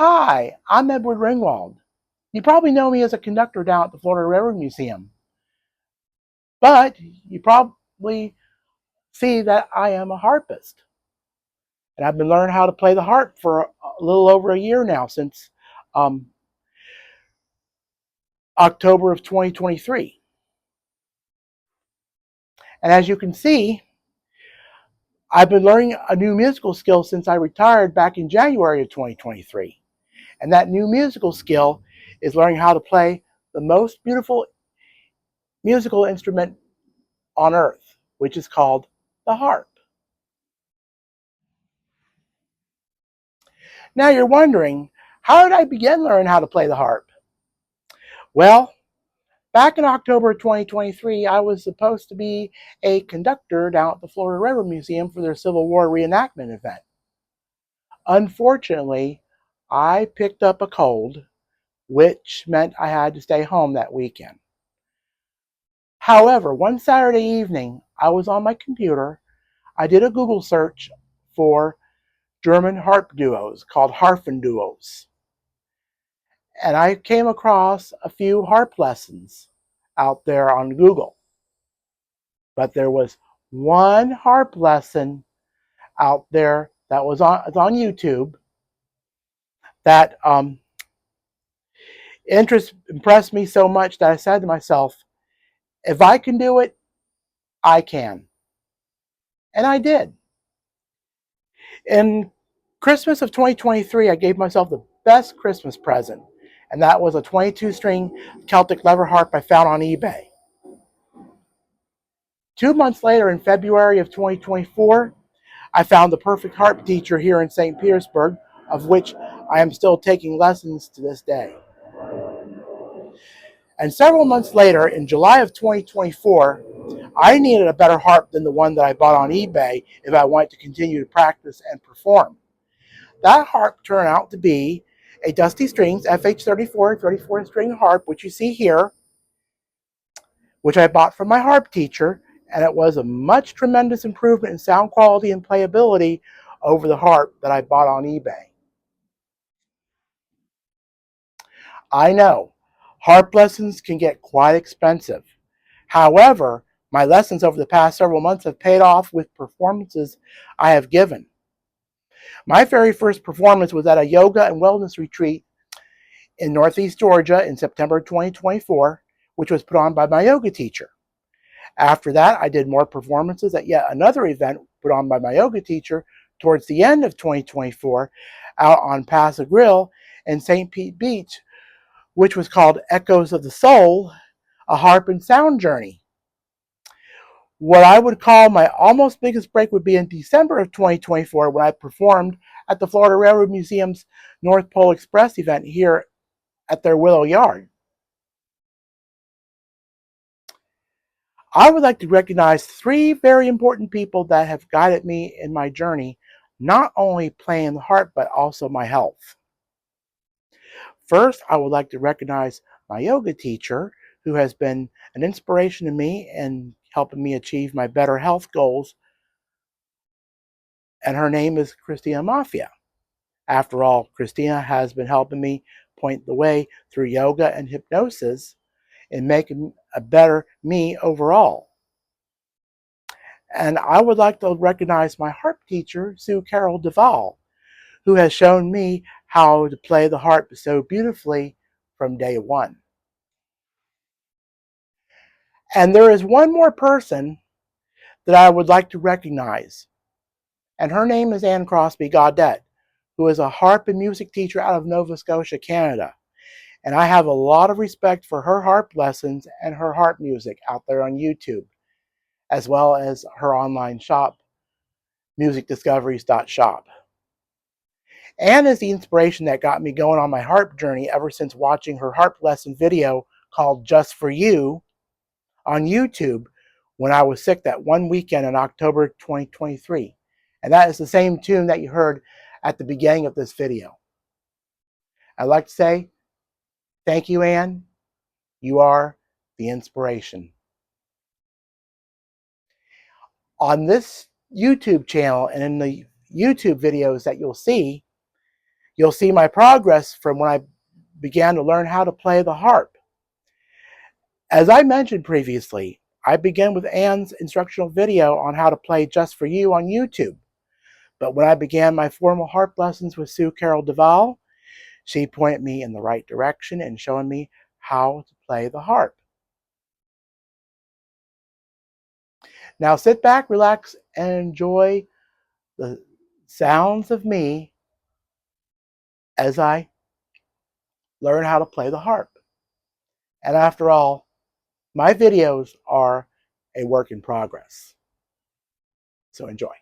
Hi, I'm Edward Ringwald. You probably know me as a conductor down at the Florida Railroad Museum, but you probably see that I am a harpist. And I've been learning how to play the harp for a little over a year now, since um, October of 2023. And as you can see, I've been learning a new musical skill since I retired back in January of 2023. And that new musical skill is learning how to play the most beautiful musical instrument on earth, which is called the harp. Now you're wondering, how did I begin learning how to play the harp? Well, back in October 2023, I was supposed to be a conductor down at the Florida Railroad Museum for their Civil War reenactment event. Unfortunately, I picked up a cold, which meant I had to stay home that weekend. However, one Saturday evening, I was on my computer. I did a Google search for German harp duos called Harfen duos. And I came across a few harp lessons out there on Google. But there was one harp lesson out there that was on YouTube that impressed me so much that I said to myself, if I can do it, I can. And I did. In Christmas of 2023, I gave myself the best Christmas present, and that was a 22-string Celtic lever harp I found on eBay. 2 months later, in February of 2024, I found the perfect harp teacher here in St. Petersburg, of which I am still taking lessons to this day. And several months later, in July of 2024, I needed a better harp than the one that I bought on eBay if I wanted to continue to practice and perform. That harp turned out to be a Dusty Strings FH34 34-string harp, which you see here, which I bought from my harp teacher, and it was a tremendous improvement in sound quality and playability over the harp that I bought on eBay. I know, harp lessons can get quite expensive. However, my lessons over the past several months have paid off with performances I have given. My very first performance was at a yoga and wellness retreat in Northeast Georgia in September 2024, which was put on by my yoga teacher. After that, I did more performances at yet another event put on by my yoga teacher towards the end of 2024 out on Paso Grill in St. Pete Beach, which was called Echoes of the Soul, a Harp and Sound Journey. What I would call my almost biggest break would be in December of 2024 when I performed at the Florida Railroad Museum's North Pole Express event here at their Willow Yard. I would like to recognize 3 very important people that have guided me in my journey, not only playing the harp, but also my health. First, I would like to recognize my yoga teacher, who has been an inspiration to me and helping me achieve my better health goals. And her name is Christina Maffia. After all, Christina has been helping me point the way through yoga and hypnosis and making a better me overall. And I would like to recognize my harp teacher, Carole DeVale, who has shown me how to play the harp so beautifully from day one. And there is one more person that I would like to recognize, and her name is Anne Crosby Gaudet, who is a harp and music teacher out of Nova Scotia, Canada. And I have a lot of respect for her harp lessons and her harp music out there on YouTube, as well as her online shop, musicdiscoveries.shop. Anne is the inspiration that got me going on my harp journey ever since watching her harp lesson video called Just For You on YouTube when I was sick that one weekend in October 2023. And that is the same tune that you heard at the beginning of this video. I'd like to say, thank you, Anne. You are the inspiration. On this YouTube channel and in the YouTube videos that you'll You'll see my progress from when I began to learn how to play the harp. As I mentioned previously, I began with Anne's instructional video on how to play Just For You on YouTube. But when I began my formal harp lessons with Carole DeVale, she pointed me in the right direction and showing me how to play the harp. Now sit back, relax, and enjoy the sounds of me as I learn how to play the harp. And after all, my videos are a work in progress. So enjoy.